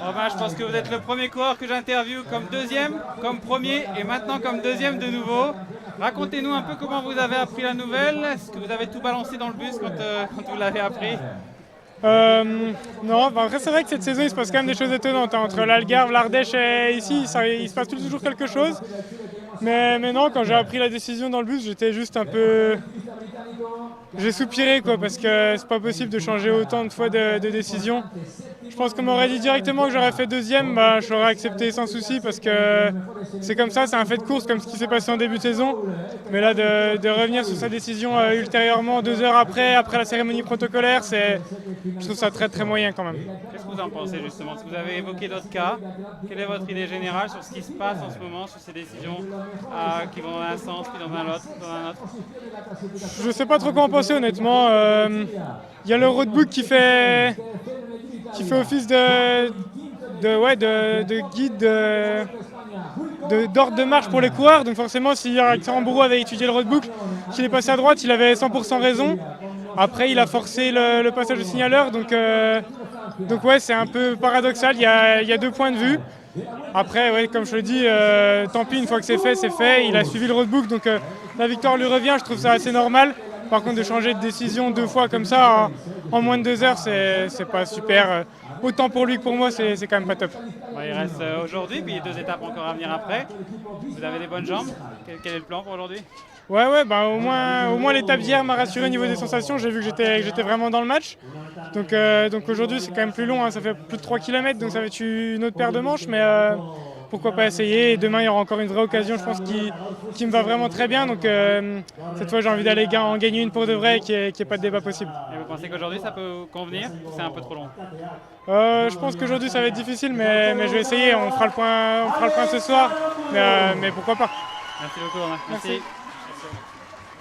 Romain, je pense que vous êtes le premier coureur que j'interviewe comme deuxième, comme premier et maintenant comme deuxième de nouveau. Racontez-nous un peu comment vous avez appris la nouvelle. Est-ce que vous avez tout balancé dans le bus quand vous l'avez appris? Non, après c'est vrai que cette saison il se passe quand même des choses étonnantes, hein. Entre l'Algarve, l'Ardèche et ici, il se passe toujours quelque chose. Mais non, quand j'ai appris la décision dans le bus, j'étais juste un peu... J'ai soupiré quoi, parce que c'est pas possible de changer autant de fois de décision. Je pense qu'on m'aurait dit directement que j'aurais fait deuxième, bah, je l'aurais accepté sans souci parce que c'est comme ça, c'est un fait de course comme ce qui s'est passé en début de saison. Mais là, de revenir sur sa décision ultérieurement, 2 heures après la cérémonie protocolaire, je trouve ça très très moyen quand même. Qu'est-ce que vous en pensez justement? Vous avez évoqué d'autres cas. Quelle est votre idée générale sur ce qui se passe en ce moment, sur ces décisions qui vont dans un sens puis dans un autre? Je ne sais pas trop quoi en penser honnêtement. Il y a le roadbook qui fait office de guide, d'ordre de marche pour les coureurs. Donc forcément, si Aramburu avait étudié le roadbook, qu'il est passé à droite, il avait 100% raison. Après, il a forcé le passage au signaleur. Donc ouais, c'est un peu paradoxal. Il y a 2 points de vue. Après, ouais, comme je le dis, tant pis, une fois que c'est fait, c'est fait. Il a suivi le roadbook, donc la victoire lui revient. Je trouve ça assez normal. Par contre, de changer de décision 2 fois comme ça en moins de 2 heures, c'est pas super. Autant pour lui que pour moi, c'est quand même pas top. Bon, il reste aujourd'hui, puis 2 étapes encore à venir après. Vous avez des bonnes jambes. Quel est le plan pour aujourd'hui? Ouais, bah, au moins l'étape d'hier m'a rassuré au niveau des sensations. J'ai vu que j'étais vraiment dans le match. Donc aujourd'hui, c'est quand même plus long, hein. Ça fait plus de 3 km, donc ça va être une autre paire de manches. Mais pourquoi pas essayer. Et demain, il y aura encore une vraie occasion, je pense, qui me va vraiment très bien. Donc cette fois, j'ai envie d'aller en gagner une pour de vrai et qu'il n'y ait pas de débat possible. Et vous pensez qu'aujourd'hui, ça peut convenir ou c'est un peu trop long? Je pense qu'aujourd'hui, ça va être difficile, mais je vais essayer. On fera le point ce soir. Mais pourquoi pas. Merci beaucoup, Romain. Merci.